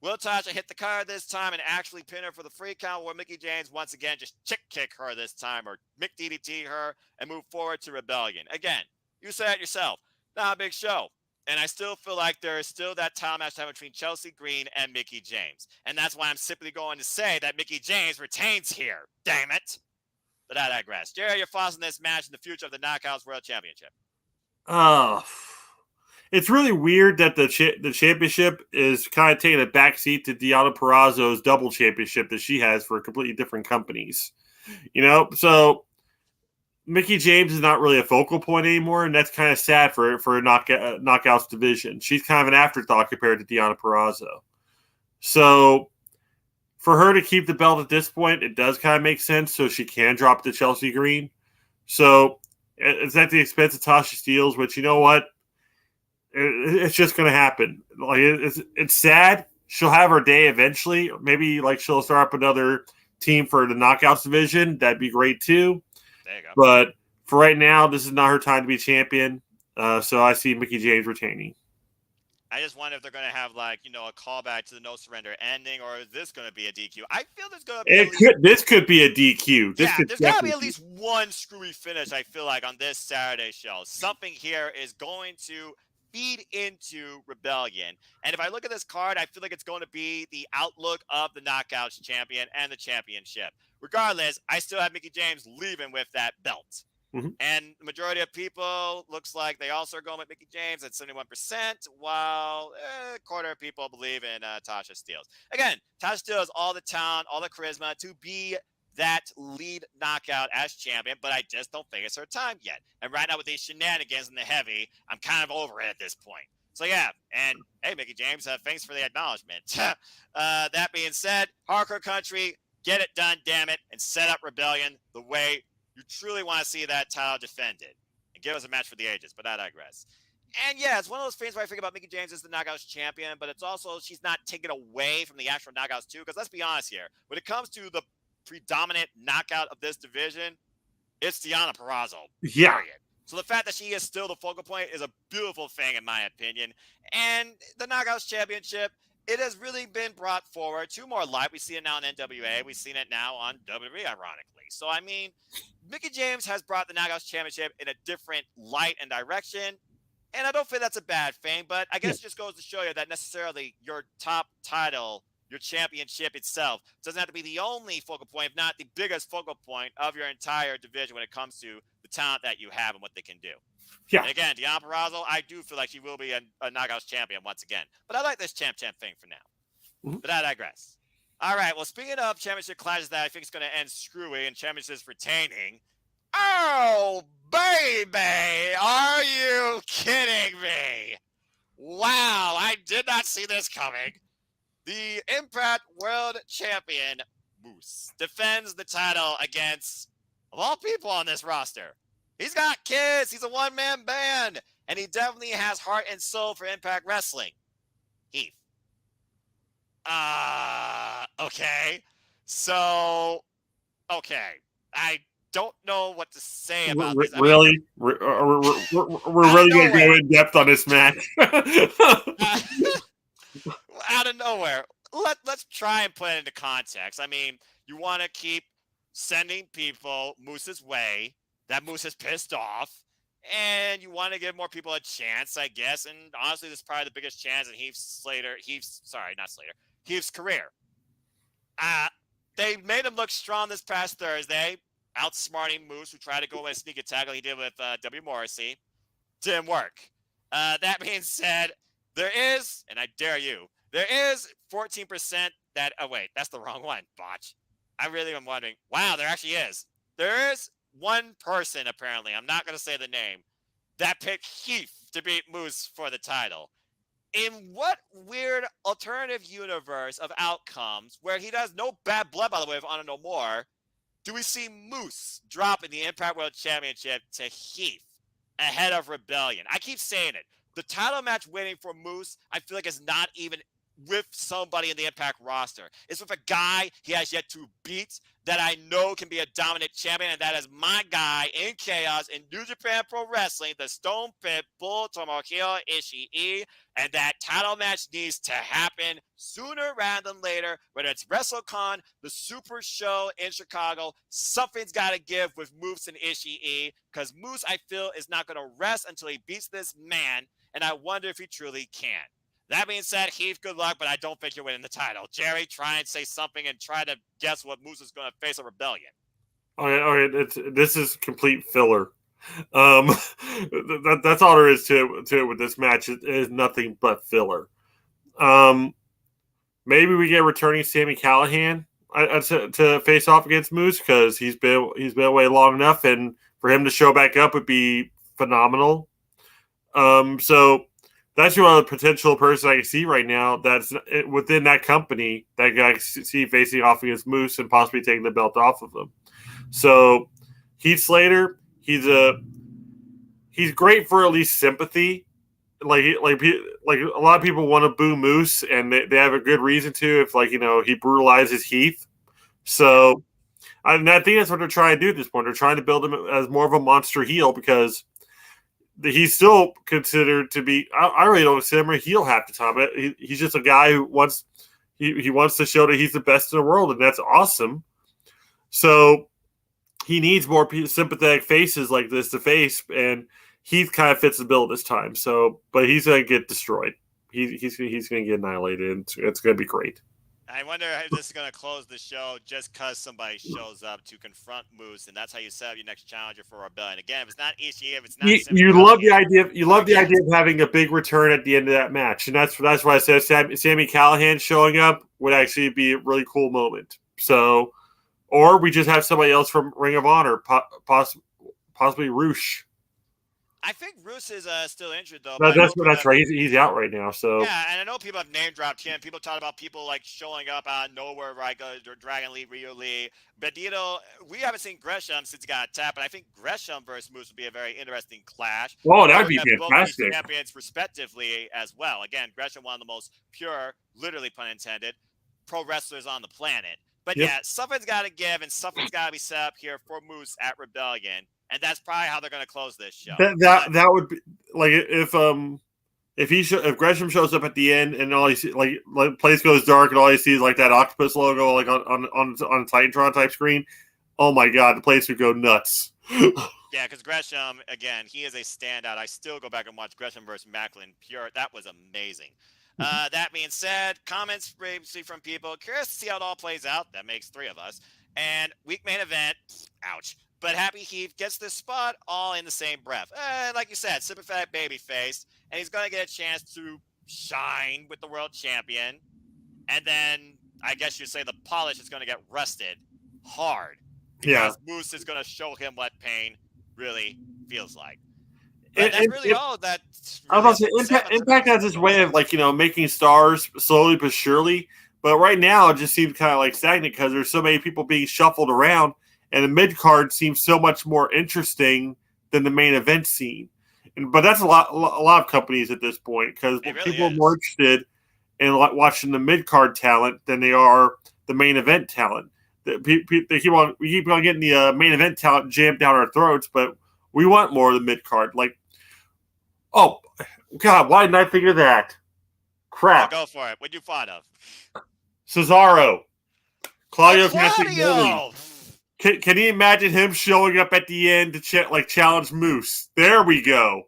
Will Tasha hit the card this time and actually pin her for the free count, or Mickie James once again just chick kick her this time, or Mick DDT her and move forward to Rebellion? Again, you said it yourself. Not a big show. And I still feel like there is still that title match time between Chelsea Green and Mickie James. And that's why I'm simply going to say that Mickie James retains here. Damn it. But I digress. Jerry, your thoughts on this match and the future of the Knockouts World Championship? It's really weird that the championship is kind of taking a backseat to Deonna Purrazzo's double championship that she has for completely different companies. So Mickie James is not really a focal point anymore, and that's kind of sad for a knockouts division. She's kind of an afterthought compared to Deonna Purrazzo. So for her to keep the belt at this point, it does kind of make sense, so she can drop to Chelsea Green. So it's at the expense of Tasha Steelz, which, you know what? It's just going to happen. Like it's sad. She'll have her day eventually. Maybe like she'll start up another team for the knockouts division. That'd be great too. There you go. But for right now, this is not her time to be champion. So I see Mickie James retaining. I just wonder if they're going to have a callback to the no surrender ending, or is this going to be a DQ? I feel there's going to be this could be a DQ. There's got to be at least one screwy finish, I feel like, on this Saturday show. Something here is going to feed into Rebellion. And if I look at this card, I feel like it's going to be the outlook of the Knockouts champion and the championship. Regardless, I still have Mickie James leaving with that belt. Mm-hmm. And the majority of people looks like they also are going with Mickie James at 71%, while a quarter of people believe in Tasha Steelz. Again, Tasha Steelz has all the talent, all the charisma to be that lead knockout as champion, but I just don't think it's her time yet. And right now with these shenanigans in the heavy, I'm kind of over it at this point. So yeah, and hey, Mickie James, thanks for the acknowledgement. That being said, Hardcore Country, get it done, damn it, and set up Rebellion the way you truly want to see that title defended. And give us a match for the ages, but I digress. And yeah, it's one of those things where I think about Mickie James as the Knockouts champion, but it's also she's not taken away from the actual Knockouts too, because let's be honest here, when it comes to the predominant knockout of this division, it's Deonna Purrazzo. Yeah. Period. So the fact that she is still the focal point is a beautiful thing, in my opinion. And the Knockouts Championship, it has really been brought forward to more light. We see it now in NWA. We've seen it now on WWE, ironically. So, I mean, Mickie James has brought the Knockouts Championship in a different light and direction. And I don't think that's a bad thing, but I guess it just goes to show you that necessarily your top title, your championship itself, doesn't have to be the only focal point, if not the biggest focal point of your entire division when it comes to the talent that you have and what they can do. Yeah. And again, Deonna Purrazzo, I do feel like she will be a Knockouts champion once again. But I like this champ thing for now. Mm-hmm. But I digress. All right, well, speaking of championship clashes that I think is going to end screwy and championships retaining, oh, baby, are you kidding me? Wow, I did not see this coming. The Impact World Champion, Moose, defends the title against, of all people on this roster, he's got kids, he's a one-man band, and he definitely has heart and soul for Impact Wrestling. Heath. Okay. So, okay. I don't know what to say about this. I mean, Really? We're really going to go in depth on this match. Out of nowhere. Let's try and put it into context. I mean, you want to keep sending people Moose's way. That Moose is pissed off. And you want to give more people a chance, I guess. And honestly, this is probably the biggest chance in Heath's career. They made him look strong this past Thursday, outsmarting Moose, who tried to go with a sneak attack like he did with W. Morrissey. Didn't work. That being said, there is, and I dare you, there is 14% that, oh wait, that's the wrong one, botch. I really am wondering, wow, there actually is. There is one person, apparently, I'm not going to say the name, that picked Heath to beat Moose for the title. In what weird alternative universe of outcomes, where he does no bad blood, by the way, of Honor No More, do we see Moose dropping the Impact World Championship to Heath ahead of Rebellion? I keep saying it. The title match waiting for Moose, I feel like, is not even with somebody in the Impact roster. It's with a guy he has yet to beat that I know can be a dominant champion, and that is my guy in Chaos in New Japan Pro Wrestling, the Stone Pit Bull Tomohiro Ishii, and that title match needs to happen sooner rather than later, whether it's WrestleCon, the Super Show in Chicago. Something's got to give with Moose and Ishii, because Moose, I feel, is not going to rest until he beats this man, and I wonder if he truly can. That being said, Heath, good luck, but I don't think you're winning the title. Jerry, try and say something and try to guess what Moose is going to face a Rebellion. Okay, this is complete filler. That's all there is to it with this match. It is nothing but filler. Maybe we get returning Sami Callihan to face off against Moose, because he's been away long enough, and for him to show back up would be phenomenal. So that's your other potential person I can see right now that's within that company that I can see facing off against Moose and possibly taking the belt off of him. So Heath Slater, he's great for at least sympathy. Like a lot of people want to boo Moose, and they have a good reason to, if he brutalizes Heath. So I think that's what they're trying to do at this point. They're trying to build him as more of a monster heel, because he's still considered to be. I really don't consider him a heel half the time. He's just a guy who wants to show that he's the best in the world, and that's awesome. So he needs more sympathetic faces like this to face, and Heath kind of fits the bill this time. So, but he's going to get destroyed. He's going to get annihilated, and it's going to be great. I wonder if this is going to close the show just because somebody shows up to confront Moose, and that's how you set up your next challenger for Rebellion. Again, if it's not Ishii, if it's not you love the idea. You love the idea of having a big return at the end of that match, and that's why I said Sami Callihan showing up would actually be a really cool moment. So, or we just have somebody else from Ring of Honor, possibly Roosh. I think Roos is still injured, though. That's right. He's out right now. So yeah, and I know people have name dropped him. People talk about people like showing up out of nowhere, like Dragon Lee, Rio Lee, Bandito. We haven't seen Gresham since he got tapped, but I think Gresham versus Moose would be a very interesting clash. Oh, that'd be fantastic. Both champions respectively as well. Again, Gresham, one of the most pure, literally pun intended, pro wrestlers on the planet. But yeah, something's got to give, and something's got to be set up here for Moose at Rebellion. And that's probably how they're going to close this show. That would be like if Gresham shows up at the end and all you see like place goes dark and all you see is like that octopus logo like on a Titantron type screen. Oh my god, the place would go nuts. Yeah, because Gresham, again, he is a standout. I still go back and watch Gresham versus Macklin Pure. That was amazing. That being said, comments previously from people. Curious to see how it all plays out. That makes 3 of us. And week main event. Ouch. But Happy Heath gets this spot all in the same breath. Like you said, sympathetic babyface. And he's going to get a chance to shine with the world champion. And then I guess you'd say the polish is going to get rusted hard. Because Moose is going to show him what pain really feels like. But that's really all that I really was has about to to say say, about this Impact has episode. this way of like making stars slowly but surely. But right now, it just seems kind of like stagnant because there's so many people being shuffled around, and the mid card seems so much more interesting than the main event scene. But that's a lot of companies at this point because It really people are more is. interested in watching the mid card talent than they are the main event talent. We keep on getting the main event talent jammed down our throats, but we want more of the mid card. Like, oh God, why didn't I think of that? Crap. Go for it. What'd you thought of? Cesaro, Claudio Castagnoli. Claudio! Can you imagine him showing up at the end to challenge Moose? There we go.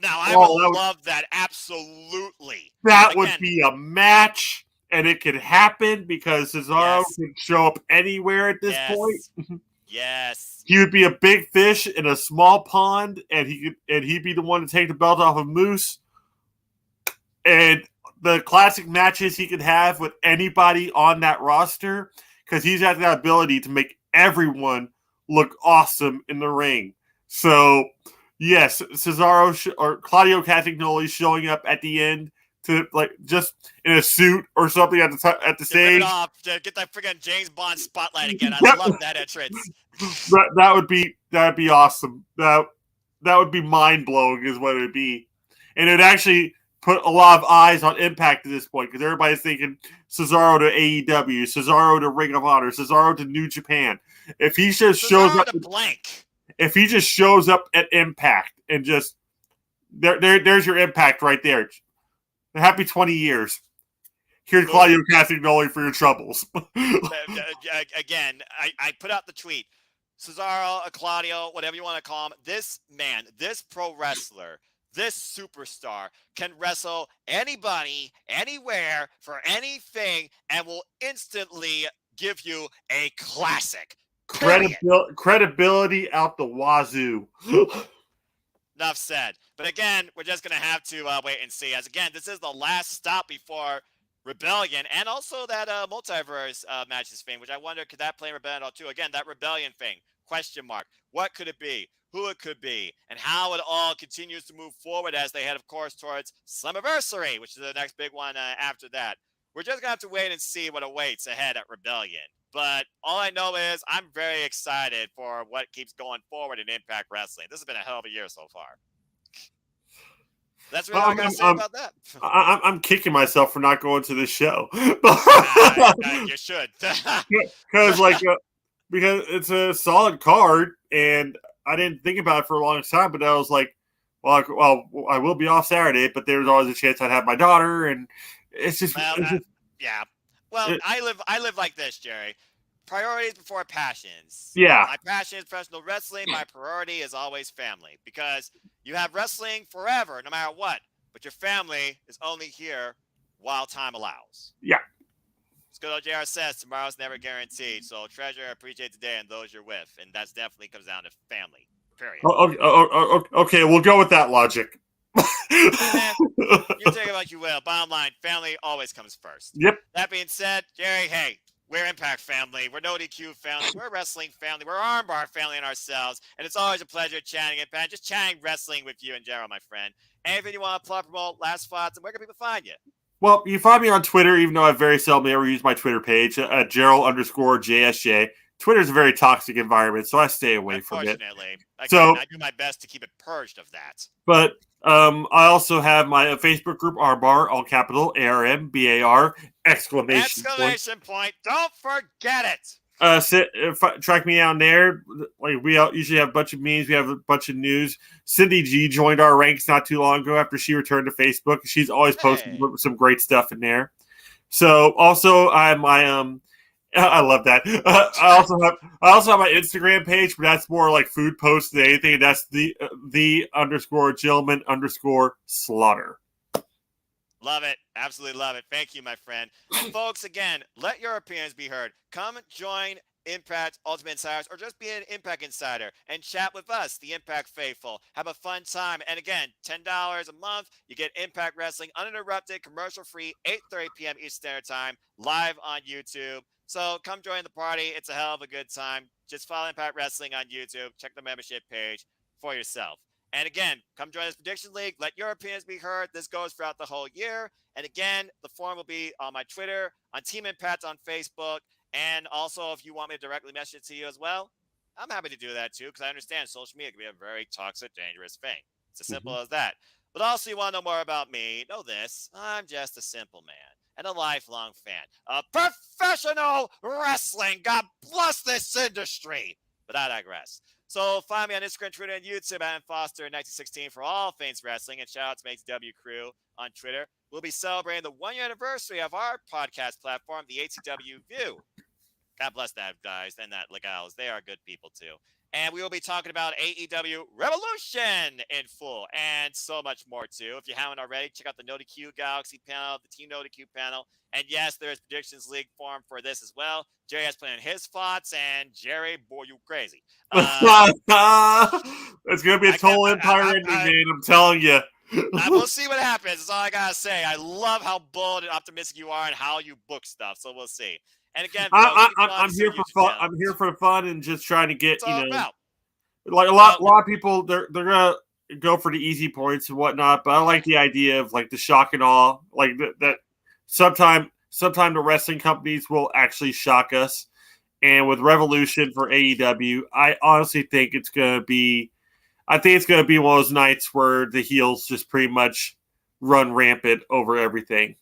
Now, I would love that. Absolutely. That would be a match, and it could happen because Cesaro can show up anywhere at this point. Yes. He would be a big fish in a small pond, and he'd be the one to take the belt off of Moose. And the classic matches he could have with anybody on that roster, because he's got that ability to make everyone look awesome in the ring. So, yes, Cesaro or Claudio Castagnoli showing up at the end to just in a suit or something at the stage. To get that freaking James Bond spotlight again. I love that entrance. That would be awesome. That would be mind blowing, is what it would be, and it would actually put a lot of eyes on Impact at this point because everybody's thinking Cesaro to AEW, Cesaro to Ring of Honor, Cesaro to New Japan. If he just shows up to blank, if he just shows up at Impact and just there's your Impact right there. Happy 20 years. Here's Claudio Castagnoli for your troubles. Again, I put out the tweet. Cesaro, Claudio, whatever you want to call him, this man, this pro wrestler, this superstar can wrestle anybody, anywhere, for anything, and will instantly give you a classic. Credibility out the wazoo. Enough said. But again, we're just going to have to wait and see. As again, this is the last stop before Rebellion, and also that multiverse matches thing, which I wonder, could that play Rebellion at all too? Again, that Rebellion thing, question mark. What could it be? Who it could be, and how it all continues to move forward as they head, of course, towards Slammiversary, which is the next big one after that. We're just going to have to wait and see what awaits ahead at Rebellion. But all I know is I'm very excited for what keeps going forward in Impact Wrestling. This has been a hell of a year so far. That's really all I'm going to say about that. I'm kicking myself for not going to this show. You should. Because it's a solid card, and I didn't think about it for a long time, but I was like, well, I will be off Saturday, but there's always a chance I'd have my daughter, and it's just, yeah. Well, I live like this, Jerry. Priorities before passions. Yeah. My passion is professional wrestling. My priority is always family, because you have wrestling forever, no matter what, but your family is only here while time allows. Yeah. Good old JR says tomorrow's never guaranteed, so treasure, appreciate today and those you're with, and that definitely comes down to family. Period. Okay, we'll go with that logic. You take it like you will. Bottom line, family always comes first. Yep. That being said, Jerry, hey, we're Impact family, we're No DQ family, we're wrestling family, we're Armbar family in ourselves, and it's always a pleasure chatting Impact, just chatting wrestling with you in general, my friend. Anything you want to plug, promote, last thoughts, and where can people find you? Well, you find me on Twitter, even though I very seldom ever use my Twitter page, Gerald_JSJ. Twitter's a very toxic environment, so I stay away from it. Unfortunately. Again, I do my best to keep it purged of that. But I also have my Facebook group, Armbar, all capital, ARMBAR, exclamation point. Don't forget it. Track me down there. Like, we usually have a bunch of memes. We have a bunch of news. Cindy G joined our ranks not too long ago after she returned to Facebook. She's always posting some great stuff in there. So also I love that. I also have my Instagram page, but that's more like food posts than anything. And that's the _gentleman_slaughter. Love it. Absolutely love it. Thank you, my friend. Folks, again, let your opinions be heard. Come join Impact Ultimate Insiders, or just be an Impact Insider and chat with us, the Impact Faithful. Have a fun time. And again, $10 a month, you get Impact Wrestling uninterrupted, commercial-free, 8:30 p.m. Eastern Standard Time, live on YouTube. So come join the party. It's a hell of a good time. Just follow Impact Wrestling on YouTube. Check the membership page for yourself. And again, come join this Prediction League. Let your opinions be heard. This goes throughout the whole year. And again, the forum will be on my Twitter, on Team Impact on Facebook, and also if you want me to directly message it to you as well, I'm happy to do that too, because I understand social media can be a very toxic, dangerous thing. It's as simple as that. But also, you want to know more about me, know this. I'm just a simple man and a lifelong fan of professional wrestling. God bless this industry. But I digress. So find me on Instagram, Twitter, and YouTube at Foster1916 for all things wrestling. And shout out to my ATW crew on Twitter. We'll be celebrating the 1-year anniversary of our podcast platform, the ATW View. God bless that, guys, and that Legals. They are good people, too. And we will be talking about AEW Revolution in full and so much more, too. If you haven't already, check out the NotiQ Galaxy panel, the Team NotiQ panel. And yes, there is Predictions League form for this as well. Jerry has put in his thoughts, and Jerry, boy, you crazy. It's going to be a total Empire ending, man. I'm telling you. We'll see what happens. That's all I got to say. I love how bold and optimistic you are and how you book stuff. So we'll see. And again, I'm here for fun. I'm here for fun and just trying to get, about. Like a lot of people, they're gonna go for the easy points and whatnot. But I like the idea of like the shock and awe, like that. Sometime the wrestling companies will actually shock us. And with Revolution for AEW, I honestly think it's gonna be. I think it's gonna be one of those nights where the heels just pretty much run rampant over everything,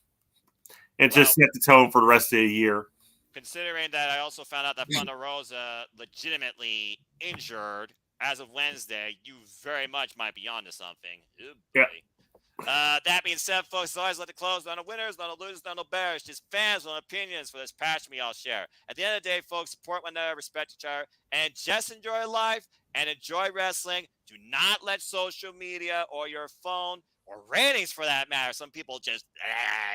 and just set the tone for the rest of the year. Considering that I also found out that Thunder Rosa legitimately injured as of Wednesday, you very much might be onto something. Ooh, yeah. That being said, folks, always let it close. Not no winners, not no losers, not no bears. Just fans with opinions for this passion we all share. At the end of the day, folks, support one another, respect each other, and just enjoy life and enjoy wrestling. Do not let social media or your phone or ratings, for that matter, some people just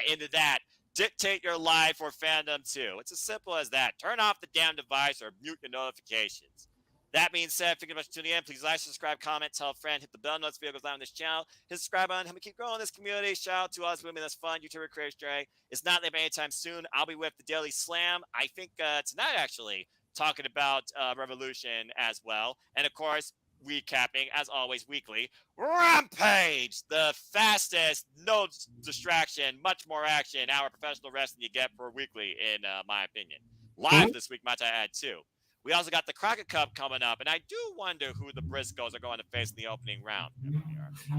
into that, dictate your life or fandom too. It's as simple as that. Turn off the damn device or mute your notifications. That being said, thank you much for tuning in. Please like, subscribe, comment, tell a friend, hit the bell notes video goes live on this channel. Hit the subscribe button. Help me keep growing this community. Shout out to us, women. That's fun. YouTuber creators, Trey. It's not there anytime soon. I'll be with the Daily Slam. I think tonight, actually, talking about Revolution as well. And of course, recapping, as always, weekly, Rampage, the fastest, no distraction, much more action, hour professional wrestling you get for weekly, in my opinion. Live this week, might I add, too. We also got the Crockett Cup coming up, and I do wonder who the Briscoes are going to face in the opening round.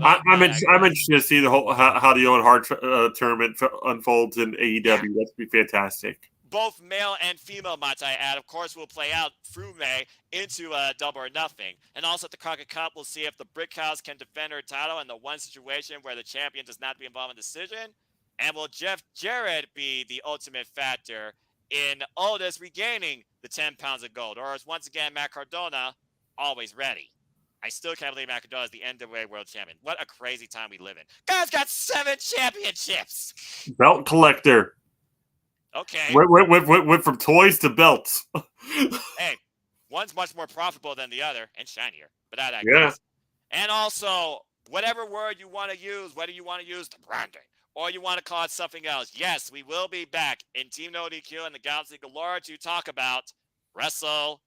I'm interested to see the whole how the Owen Hart tournament unfolds in AEW. Yeah. That's be fantastic. Both male and female, might I add, of course, will play out through May into Double or Nothing. And also at the Crockett Cup, we'll see if the Brick House can defend her title in the one situation where the champion does not be involved in the decision. And will Jeff Jarrett be the ultimate factor in Otis regaining the 10 pounds of gold? Or is once again Matt Cardona always ready? I still can't believe Matt Cardona is the NWA World Champion. What a crazy time we live in. Guy's got 7 championships. Belt collector. Okay. Went from toys to belts. Hey, one's much more profitable than the other and shinier. But I digress. Yeah. And also, whatever word you want to use, whether you want to use the branding or you want to call it something else, yes, we will be back in Team No DQ and the Galaxy Galore to talk about WrestleMania.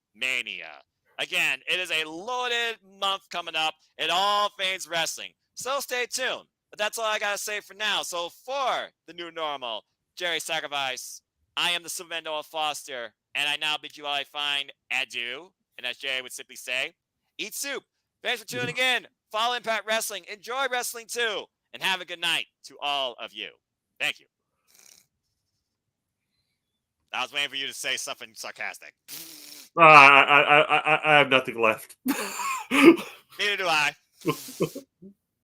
Again, it is a loaded month coming up in all things wrestling. So stay tuned. But that's all I got to say for now. So for the new normal, Jerry Sacrifice, I am the Superman Noah Foster, and I now bid you all a fine adieu. And as Jerry would simply say, eat soup. Thanks for tuning in. Follow Impact Wrestling. Enjoy wrestling too. And have a good night to all of you. Thank you. I was waiting for you to say something sarcastic. I have nothing left. Neither do I.